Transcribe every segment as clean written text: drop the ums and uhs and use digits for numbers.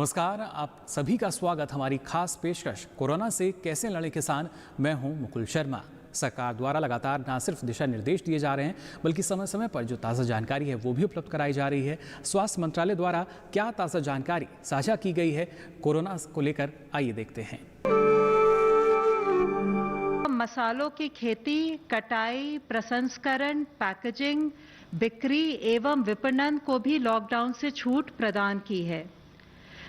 नमस्कार, आप सभी का स्वागत हमारी खास पेशकश कोरोना से कैसे लड़े किसान। मैं हूं मुकुल शर्मा। सरकार द्वारा लगातार न सिर्फ दिशा निर्देश दिए जा रहे हैं, बल्कि समय समय पर जो ताज़ा जानकारी है वो भी उपलब्ध कराई जा रही है। स्वास्थ्य मंत्रालय द्वारा क्या ताज़ा जानकारी साझा की गई है कोरोना को लेकर, आइए देखते हैं। मसालों की खेती, कटाई, प्रसंस्करण, पैकेजिंग, बिक्री एवं विपणन को भी लॉकडाउन से छूट प्रदान की है।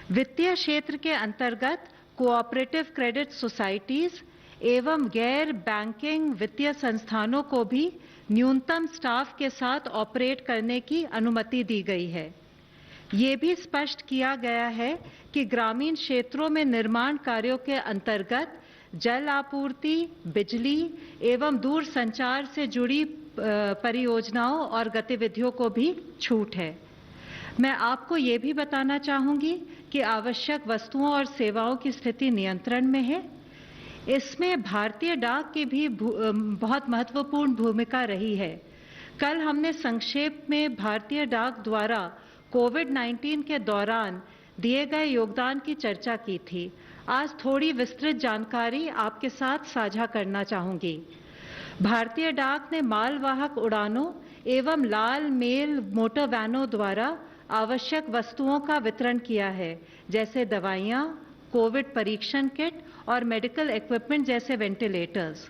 वित्तीय क्षेत्र के अंतर्गत कोऑपरेटिव क्रेडिट सोसाइटीज एवं गैर बैंकिंग वित्तीय संस्थानों को भी न्यूनतम स्टाफ के साथ ऑपरेट करने की अनुमति दी गई है। ये भी स्पष्ट किया गया है कि ग्रामीण क्षेत्रों में निर्माण कार्यों के अंतर्गत जल आपूर्ति, बिजली एवं दूर संचार से जुड़ी परियोजनाओं और गतिविधियों को भी छूट है। मैं आपको ये भी बताना चाहूंगी कि आवश्यक वस्तुओं और सेवाओं की स्थिति नियंत्रण में है। इसमें भारतीय डाक की भी बहुत महत्वपूर्ण भूमिका रही है। कल हमने संक्षेप में भारतीय डाक द्वारा कोविड-19 के दौरान दिए गए योगदान की चर्चा की थी। आज थोड़ी विस्तृत जानकारी आपके साथ साझा करना चाहूंगी। भारतीय डाक ने मालवाहक उड़ानों एवं लाल मेल मोटर वैनों द्वारा आवश्यक वस्तुओं का वितरण किया है, जैसे दवाइयाँ, कोविड परीक्षण किट और मेडिकल इक्विपमेंट जैसे वेंटिलेटर्स।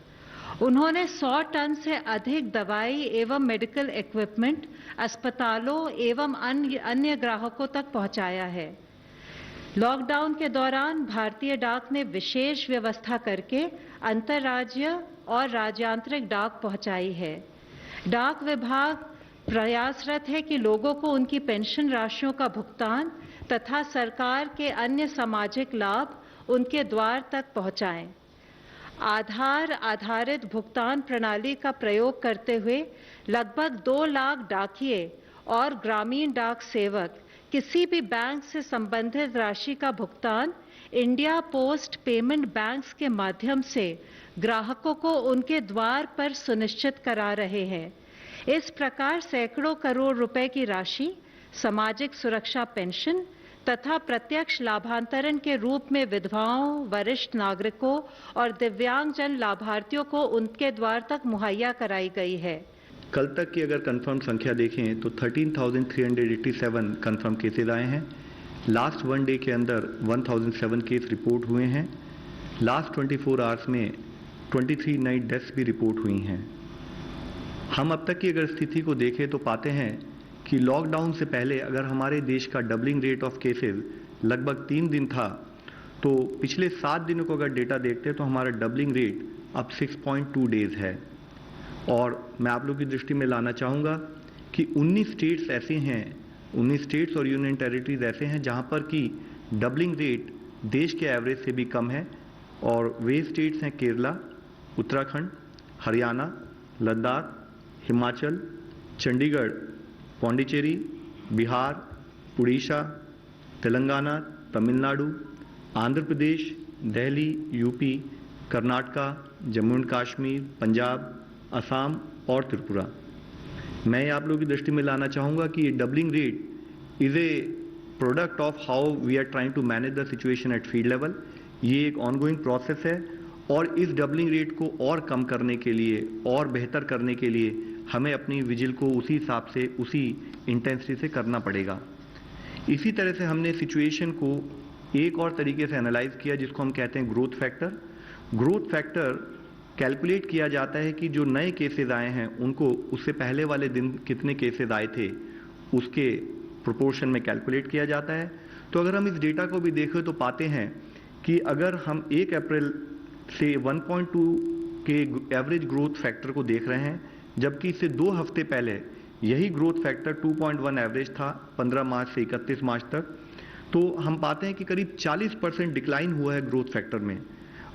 उन्होंने 100 टन से अधिक दवाई एवं मेडिकल इक्विपमेंट अस्पतालों एवं अन्य ग्राहकों तक पहुंचाया है। लॉकडाउन के दौरान भारतीय डाक ने विशेष व्यवस्था करके अंतर्राज्यीय और राज्यांतरिक डाक पहुंचाई है। डाक विभाग प्रयासरत है कि लोगों को उनकी पेंशन राशियों का भुगतान तथा सरकार के अन्य सामाजिक लाभ उनके द्वार तक पहुंचाएं। आधार आधारित भुगतान प्रणाली का प्रयोग करते हुए लगभग 2 लाख डाकिये और ग्रामीण डाक सेवक किसी भी बैंक से संबंधित राशि का भुगतान इंडिया पोस्ट पेमेंट बैंक्स के माध्यम से ग्राहकों को उनके द्वार पर सुनिश्चित करा रहे हैं। इस प्रकार सैकड़ों करोड़ रुपए की राशि सामाजिक सुरक्षा पेंशन तथा प्रत्यक्ष लाभांतरण के रूप में विधवाओं, वरिष्ठ नागरिकों और दिव्यांगजन लाभार्थियों को उनके द्वार तक मुहैया कराई गई है। कल तक की अगर कंफर्म संख्या देखें तो 13,387 कंफर्म केसेज आए हैं। लास्ट 1 डे के अंदर 1007 केस रिपोर्ट हुए हैं। लास्ट 24 आवर्स में 23 नई डेथ्स भी रिपोर्ट हुई हैं। हम अब तक की अगर स्थिति को देखें तो पाते हैं कि लॉकडाउन से पहले अगर हमारे देश का डबलिंग रेट ऑफ केसेस लगभग 3 दिन था, तो पिछले 7 दिनों को अगर डेटा देखते हैं तो हमारा डबलिंग रेट अब 6.2 डेज है। और मैं आप लोगों की दृष्टि में लाना चाहूँगा कि 19 स्टेट्स ऐसे हैं, 19 स्टेट्स और यूनियन टेरिटरीज ऐसे हैं जहाँ पर कि डबलिंग रेट देश के एवरेज से भी कम है। और वे स्टेट्स हैं केरला, उत्तराखंड, हरियाणा, लद्दाख, हिमाचल, चंडीगढ़, पौंडीचेरी, बिहार, उड़ीसा, तेलंगाना, तमिलनाडु, आंध्र प्रदेश, दिल्ली, यूपी, कर्नाटका, जम्मू एंड कश्मीर, पंजाब, असम और त्रिपुरा। मैं आप लोगों की दृष्टि में लाना चाहूँगा कि ये doubling rate is a product of how we are trying to manage the situation at field level. ये एक ऑनगोइंग प्रोसेस है और इस डबलिंग रेट को और कम करने के लिए और बेहतर करने के लिए हमें अपनी विजिल को उसी हिसाब से, उसी इंटेंसिटी से करना पड़ेगा। इसी तरह से हमने सिचुएशन को एक और तरीके से एनालाइज किया, जिसको हम कहते हैं growth factor. Growth factor calculate किया जाता है कि जो नए केसेस आए हैं उनको उससे पहले वाले दिन कितने केसेस आए थे उसके प्रोपोर्शन में कैलकुलेट किया जाता है। तो अगर हम इस डेटा को भी देखें तो पाते हैं कि अगर हम 1 अप्रैल से 1.2 के एवरेज ग्रोथ फैक्टर को देख रहे हैं, जबकि इससे 2 हफ्ते पहले यही ग्रोथ फैक्टर 2.1 एवरेज था 15 मार्च से 31 मार्च तक, तो हम पाते हैं कि करीब 40% डिक्लाइन हुआ है ग्रोथ फैक्टर में।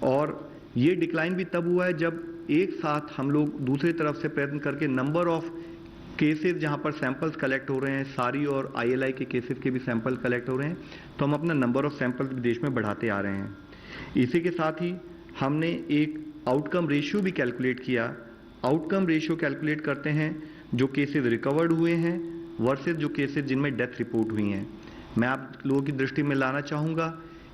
और ये डिक्लाइन भी तब हुआ है जब एक साथ हम लोग दूसरी तरफ से प्रयत्न करके नंबर ऑफ केसेस जहां पर सैंपल्स कलेक्ट हो रहे हैं, सारी और ILI के केसेस के भी सैंपल कलेक्ट हो रहे हैं, तो हम अपना नंबर ऑफ सैंपल्स देश में बढ़ाते आ रहे हैं। इसी के साथ ही हमने एक आउटकम रेशियो भी कैलकुलेट किया। आउटकम रेशियो कैलकुलेट करते हैं जो केसेस रिकवर्ड हुए हैं वर्सेस जो केसेस जिनमें डेथ रिपोर्ट हुई हैं। मैं आप लोगों की दृष्टि में लाना चाहूँगा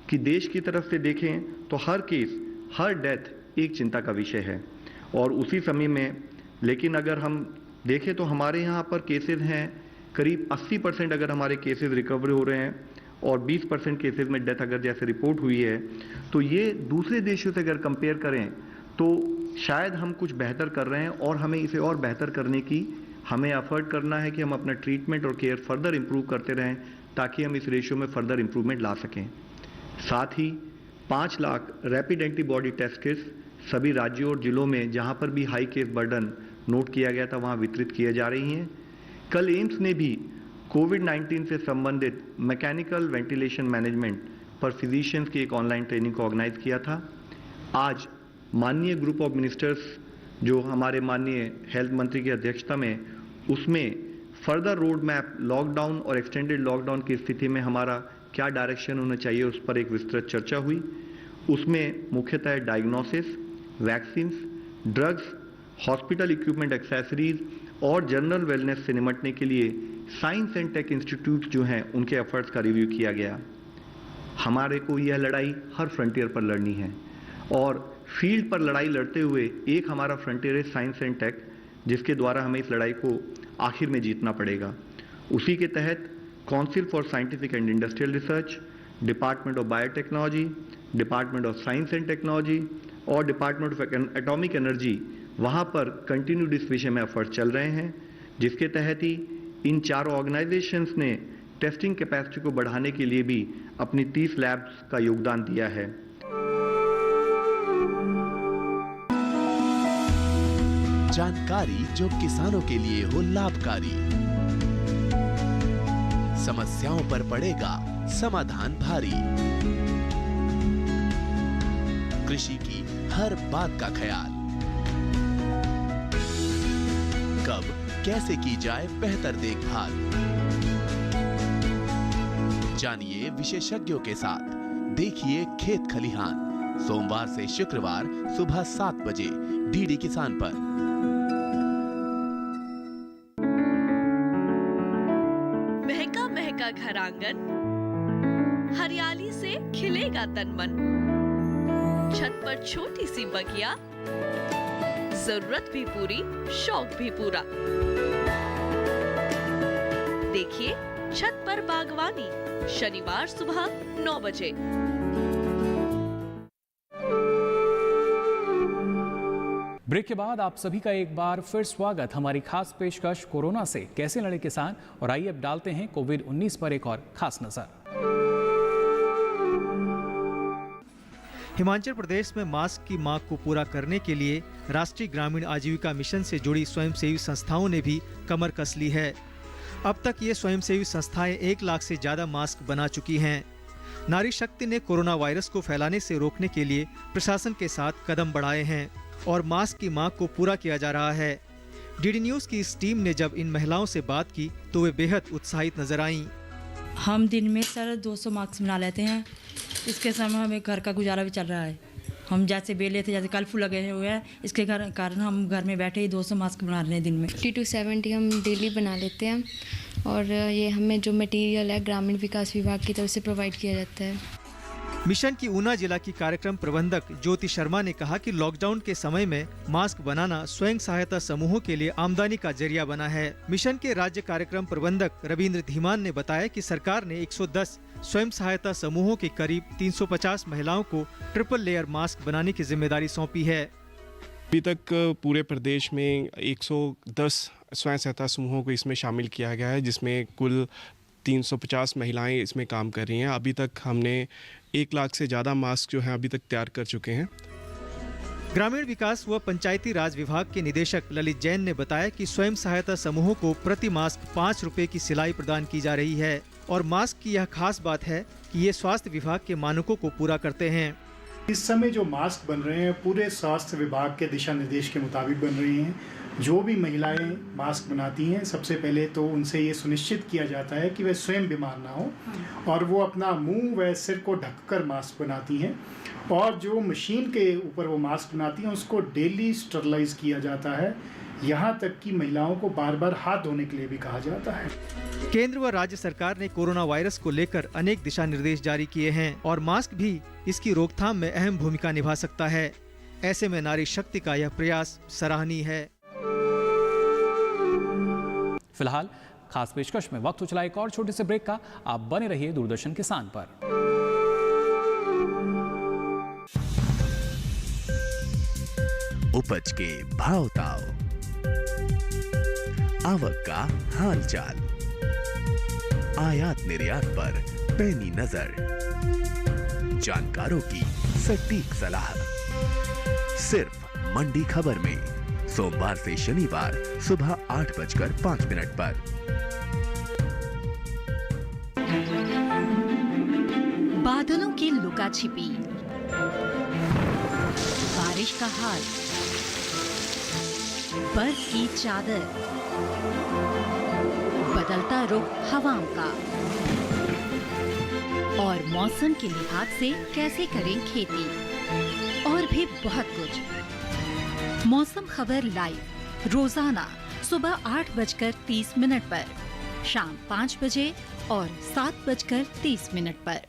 कि देश की तरफ से देखें तो हर केस, हर डेथ एक चिंता का विषय है। और उसी समय में लेकिन अगर हम देखें तो हमारे यहाँ पर केसेस हैं करीब 80% अगर हमारे केसेस रिकवर हो रहे हैं और 20% केसेस में डेथ अगर जैसे रिपोर्ट हुई है, तो ये दूसरे देशों से अगर कंपेयर करें तो शायद हम कुछ बेहतर कर रहे हैं और हमें इसे और बेहतर करने की हमें एफर्ट करना है कि हम अपना ट्रीटमेंट और केयर फर्दर इंप्रूव करते रहें ताकि हम इस रेशियो में फर्दर इंप्रूवमेंट ला सकें। साथ ही 5 lakh rapid antibody test kits सभी राज्यों और जिलों में जहां पर भी हाई केस बर्डन नोट किया गया था वहां वितरित किए जा रही हैं। कल एम्स ने भी कोविड-19 से संबंधित मैकेनिकल वेंटिलेशन मैनेजमेंट पर फिजिशियंस की एक ऑनलाइन ट्रेनिंग को ऑर्गेनाइज किया था। आज माननीय ग्रुप ऑफ मिनिस्टर्स जो हमारे माननीय हेल्थ मंत्री की अध्यक्षता में, उसमें फर्दर रोड मैप लॉकडाउन और एक्सटेंडेड लॉकडाउन की स्थिति में हमारा क्या डायरेक्शन होना चाहिए उस पर एक विस्तृत चर्चा हुई। उसमें मुख्यतः diagnosis, vaccines, drugs, hospital equipment accessories और जनरल वेलनेस से निपटने के लिए साइंस एंड टेक इंस्टीट्यूट जो हैं उनके एफर्ट्स का रिव्यू किया गया। हमारे को यह लड़ाई हर फ्रंटियर पर लड़नी है और फील्ड पर लड़ाई लड़ते हुए एक हमारा फ्रंटियर है साइंस एंड टेक, जिसके द्वारा हमें इस लड़ाई को आखिर में जीतना पड़ेगा। उसी के तहत council for scientific and industrial research, department of biotechnology, department of science and technology और डिपार्टमेंट ऑफ एटॉमिक एनर्जी, वहाँ पर कंटिन्यूड इस विषय में एफर्ट चल रहे हैं, जिसके तहत ही इन चारों ऑर्गेनाइजेशंस ने टेस्टिंग कैपेसिटी को बढ़ाने के लिए भी अपनी 30 लैब्स का योगदान दिया है। जानकारी जो किसानों के लिए हो लाभकारी, समस्याओं पर पड़ेगा समाधान भारी, कृषि की हर बात का ख्याल, कब कैसे की जाए बेहतर देखभाल, जानिए विशेषज्ञों के साथ, देखिए खेत खलिहान, सोमवार से शुक्रवार सुबह 7 बजे डीडी किसान पर। महका महका घर आंगन, हरियाली से खिलेगा तन मन, छत पर छोटी सी बगिया, जरूरत भी पूरी शौक भी पूरा। देखिए छत पर बागवानी, शनिवार सुबह 9 बजे। ब्रेक के बाद आप सभी का एक बार फिर स्वागत। हमारी खास पेशकश कोरोना से कैसे लड़े किसान, और आइए अब डालते हैं कोविड-19 पर एक और खास नजर। हिमाचल प्रदेश में मास्क की मांग को पूरा करने के लिए राष्ट्रीय ग्रामीण आजीविका मिशन से जुड़ी स्वयंसेवी संस्थाओं ने भी कमर कस ली है। अब तक ये स्वयंसेवी संस्थाएं 1 लाख से ज्यादा मास्क बना चुकी हैं। नारी शक्ति ने कोरोना वायरस को फैलाने से रोकने के लिए प्रशासन के साथ कदम बढ़ाए हैं और मास्क की मांग को पूरा किया जा रहा है। डीडी न्यूज़ की इस टीम ने जब इन महिलाओं से बात की तो वे बेहद उत्साहित नजर आईं। हम दिन में सर 200 मास्क बना लेते हैं। इसके समय हमें घर का गुजारा भी चल रहा है। हम जैसे बेले थे, जैसे कर्फ्यू लगे हुए हैं, इसके कारण हम घर में बैठे ही 200 मास्क बना रहे हैं दिन में। 50 to 70 हम डेली बना लेते हैं और ये हमें जो मटेरियल है ग्रामीण विकास विभाग की तरफ से प्रोवाइड किया जाता है। मिशन की ऊना जिला की कार्यक्रम प्रबंधक ज्योति शर्मा ने कहा कि लॉकडाउन के समय में मास्क बनाना स्वयं सहायता समूहों के लिए आमदनी का जरिया बना है। मिशन के राज्य कार्यक्रम प्रबंधक रविंद्र धीमान ने बताया कि सरकार ने 110 स्वयं सहायता समूहों के करीब 350 महिलाओं को ट्रिपल लेयर मास्क बनाने की जिम्मेदारी सौंपी है। अभी तक पूरे प्रदेश में 110 स्वयं सहायता समूहों को इसमें शामिल किया गया है, जिसमें कुल 350 महिलाएं इसमें काम कर रही हैं। अभी तक हमने 1 लाख से ज़्यादा मास्क जो हैं अभी तक तैयार कर चुके हैं। ग्रामीण विकास व पंचायती राज विभाग के निदेशक ललित जैन ने बताया कि स्वयं सहायता समूहों को प्रति मास्क 5 रुपए की सिलाई प्रदान की जा रही है और मास्क की यह खास बात है कि ये स्वास्थ्य विभाग के मानकों को पूरा करते हैं। इस समय जो मास्क बन रहे हैं पूरे स्वास्थ्य विभाग के दिशा निर्देश के मुताबिक बन रहे हैं। जो भी महिलाएं मास्क बनाती हैं सबसे पहले तो उनसे ये सुनिश्चित किया जाता है कि वे स्वयं बीमार ना हो और वो अपना मुंह व सिर को ढककर मास्क बनाती हैं और जो मशीन के ऊपर वो मास्क बनाती हैं उसको डेली स्टरलाइज किया जाता है। यहाँ तक कि महिलाओं को बार बार हाथ धोने के लिए भी कहा जाता है। केंद्र व राज्य सरकार ने कोरोना वायरस को लेकर अनेक दिशा निर्देश जारी किए हैं और मास्क भी इसकी रोकथाम में अहम भूमिका निभा सकता है। ऐसे में नारी शक्ति का यह प्रयास सराहनीय है। फिलहाल खास पेशकश में वक्त हो चला एक और छोटे से ब्रेक का। आप बने रहिए दूरदर्शन किसान पर। उपज के भाव ताव, आवक का हाल चाल, आयात निर्यात पर पैनी नजर, जानकारों की सटीक सलाह, सिर्फ मंडी खबर में सोमवार से शनिवार सुबह 8:05 पर। बादलों की लुका छिपी, बारिश का हाल, बर्फ की चादर, बदलता रुख हवाओं का और मौसम के लिहाज से कैसे करें खेती और भी बहुत कुछ। मौसम खबर लाइव रोजाना सुबह 8:30 पर, शाम 5 बजे और 7:30 पर।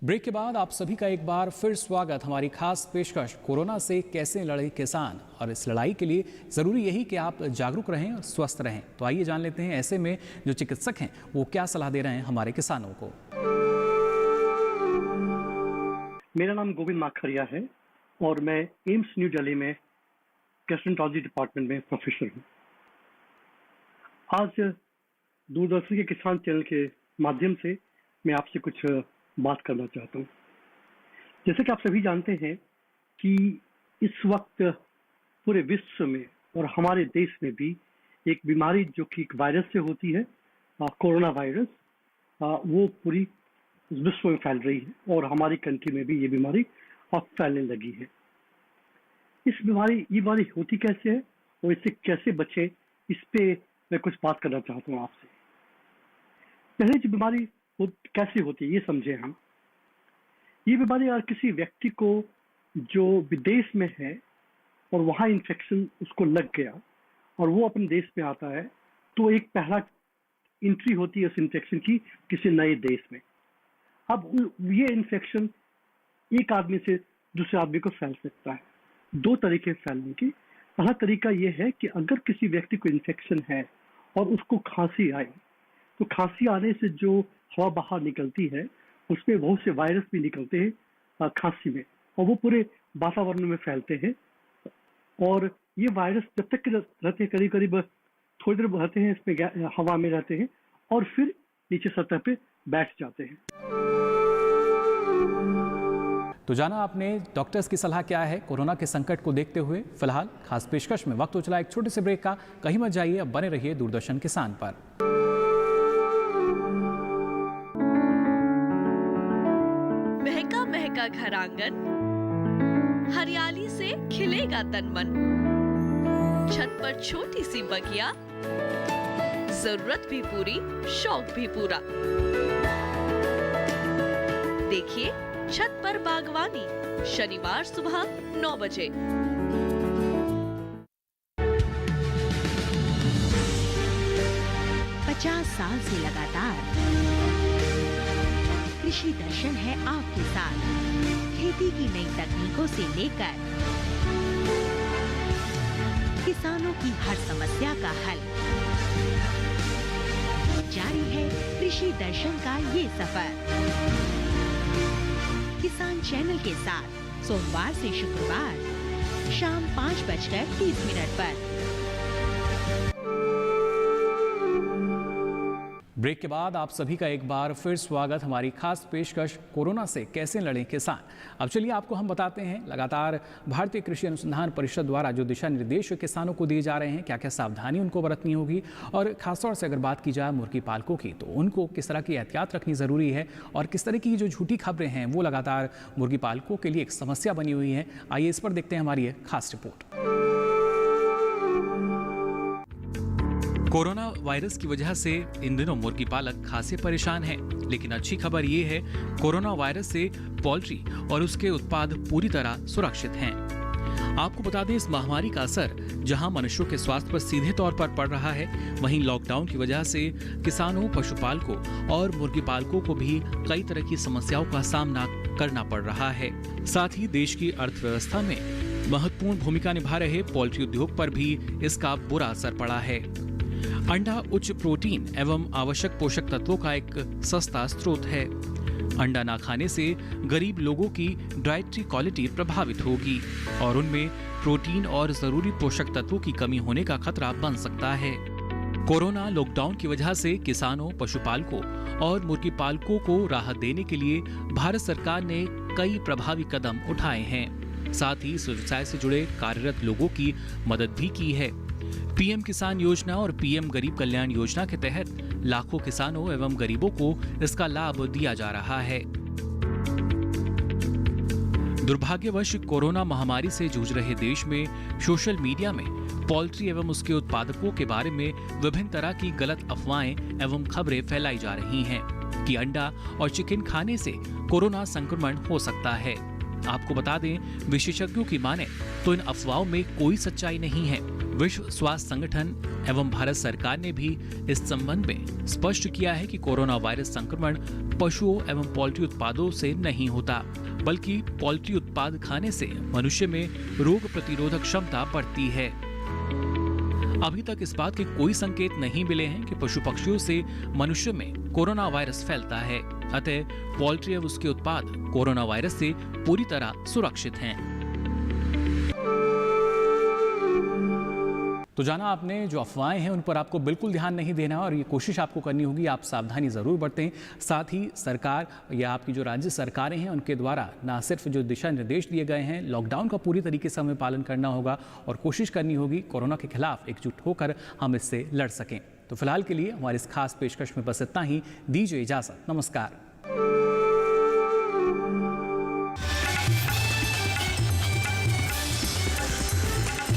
ब्रेक के बाद आप सभी का एक बार फिर स्वागत। हमारी खास पेशकश कोरोना से कैसे लड़े किसान, और इस लड़ाई के लिए ज़रूरी यही कि आप जागरूक रहें और स्वस्थ रहें। तो आइए जान लेते हैं ऐसे में जो चिकित्सक हैं वो क्या सलाह दे रहे हैं हमारे किसानों को। मेरा नाम गोविंद माखरिया है और मैं एम्स न्यू दिल्ली में गैस्ट्रोएंटरोलॉजी डिपार्टमेंट में प्रोफेसर हूँ। आज दूरदर्शन के किसान चैनल के माध्यम से मैं आपसे कुछ बात करना चाहता हूँ। जैसे कि आप सभी जानते हैं कि इस वक्त पूरे विश्व में और हमारे देश में भी एक बीमारी जो कि एक वायरस से होती है, कोरोना वायरस, वो पूरी विश्व में फैल रही है और हमारी कंट्री में भी ये बीमारी अब फैलने लगी है। ये बीमारी होती कैसे है और इससे कैसे बचे, इस पे मैं कुछ बात करना चाहता हूँ आपसे। पहले जो बीमारी कैसे होती है ये समझे हम। ये बीमारी अगर किसी व्यक्ति को जो विदेश में है और वहाँ इन्फेक्शन उसको लग गया और वो अपने देश में आता है, तो एक पहला एंट्री होती है उस इन्फेक्शन की किसी नए देश में। अब ये इन्फेक्शन एक आदमी से दूसरे आदमी को फैल सकता है। 2 तरीके फैलने की। पहला तरीका ये है कि अगर किसी व्यक्ति को इन्फेक्शन है और उसको खांसी आए, तो खांसी आने से जो हवा बाहर निकलती है उसमें बहुत से वायरस भी निकलते हैं खांसी में, और वो पूरे वातावरण में फैलते हैं। और ये वायरस जब तक रहते हैं, करीब करीब थोड़ी देर रहते हैं इसमें, हवा में रहते हैं और फिर नीचे सतह पे बैठ जाते हैं। तो जाना आपने डॉक्टर्स की सलाह क्या है कोरोना के संकट को देखते हुए। फिलहाल खास पेशकश में वक्त हो चला एक छोटे से ब्रेक का। कहीं मत जाइए, अब बने रहिए दूरदर्शन किसान पर। महका महका घर आंगन, हरियाली से खिलेगा तन मन, छत पर छोटी सी बगिया, जरूरत भी पूरी शौक भी पूरा। देखिए छत पर बागवानी, शनिवार सुबह 9 बजे। साल से लगातार कृषि दर्शन है आपके साथ। खेती की नई तकनीकों से लेकर किसानों की हर समस्या का हल, जारी है कृषि दर्शन का ये सफर। किसान चैनल के साथ सोमवार से शुक्रवार शाम 5:30 पर। ब्रेक के बाद आप सभी का एक बार फिर स्वागत। हमारी खास पेशकश कोरोना से कैसे लड़ें किसान। अब चलिए आपको हम बताते हैं लगातार भारतीय कृषि अनुसंधान परिषद द्वारा जो दिशा निर्देश किसानों को दिए जा रहे हैं, क्या क्या सावधानी उनको बरतनी होगी, और खासतौर से अगर बात की जाए मुर्गी पालकों की तो उनको किस तरह की एहतियात रखनी ज़रूरी है और किस तरह की जो झूठी खबरें हैं वो लगातार मुर्गी पालकों के लिए एक समस्या बनी हुई है। आइए इस पर देखते हैं हमारी खास रिपोर्ट। कोरोना वायरस की वजह से इन दिनों मुर्गी पालक खासे परेशान हैं, लेकिन अच्छी खबर ये है कोरोना वायरस से पोल्ट्री और उसके उत्पाद पूरी तरह सुरक्षित हैं। आपको बता दें, इस महामारी का असर जहां मनुष्यों के स्वास्थ्य पर सीधे तौर पर पड़ रहा है, वहीं लॉकडाउन की वजह से किसानों, पशुपालकों और मुर्गी पालकों को भी कई तरह की समस्याओं का सामना करना पड़ रहा है। साथ ही देश की अर्थव्यवस्था में महत्वपूर्ण भूमिका निभा रहे पोल्ट्री उद्योग पर भी इसका बुरा असर पड़ा है। अंडा उच्च प्रोटीन एवं आवश्यक पोषक तत्वों का एक सस्ता स्रोत है। अंडा ना खाने से गरीब लोगों की डाइटरी क्वालिटी प्रभावित होगी और उनमें प्रोटीन और जरूरी पोषक तत्वों की कमी होने का खतरा बन सकता है। कोरोना लॉकडाउन की वजह से किसानों, पशुपालकों और मुर्गी पालकों को राहत देने के लिए भारत सरकार ने कई प्रभावी कदम उठाए हैं। साथ ही इस व्यवसाय से जुड़े कार्यरत लोगों की मदद भी की है। पीएम किसान योजना और पीएम गरीब कल्याण योजना के तहत लाखों किसानों एवं गरीबों को इसका लाभ दिया जा रहा है। दुर्भाग्यवश कोरोना महामारी से जूझ रहे देश में सोशल मीडिया में पोल्ट्री एवं उसके उत्पादकों के बारे में विभिन्न तरह की गलत अफवाहें एवं खबरें फैलाई जा रही हैं कि अंडा और चिकन खाने से कोरोना संक्रमण हो सकता है। आपको बता दें, विशेषज्ञों की माने तो इन अफवाहों में कोई सच्चाई नहीं है। विश्व स्वास्थ्य संगठन एवं भारत सरकार ने भी इस संबंध में स्पष्ट किया है कि कोरोना वायरस संक्रमण पशुओं एवं पोल्ट्री उत्पादों से नहीं होता, बल्कि पोल्ट्री उत्पाद खाने से मनुष्य में रोग प्रतिरोधक क्षमता बढ़ती है। अभी तक इस बात के कोई संकेत नहीं मिले हैं कि पशु पक्षियों से मनुष्य में कोरोना वायरस फैलता है। अतः पोल्ट्री और उसके उत्पाद कोरोना वायरस से पूरी तरह सुरक्षित हैं। तो जाना आपने, जो अफवाहें हैं उन पर आपको बिल्कुल ध्यान नहीं देना और ये कोशिश आपको करनी होगी, आप सावधानी ज़रूर बरतें। साथ ही सरकार या आपकी जो राज्य सरकारें हैं उनके द्वारा ना सिर्फ जो दिशा निर्देश दिए गए हैं, लॉकडाउन का पूरी तरीके से हमें पालन करना होगा और कोशिश करनी होगी कोरोना के खिलाफ एकजुट होकर हम इससे लड़ सकें। तो फिलहाल के लिए हमारी इस खास पेशकश में बस इतना ही। दीजिए इजाज़त। नमस्कार।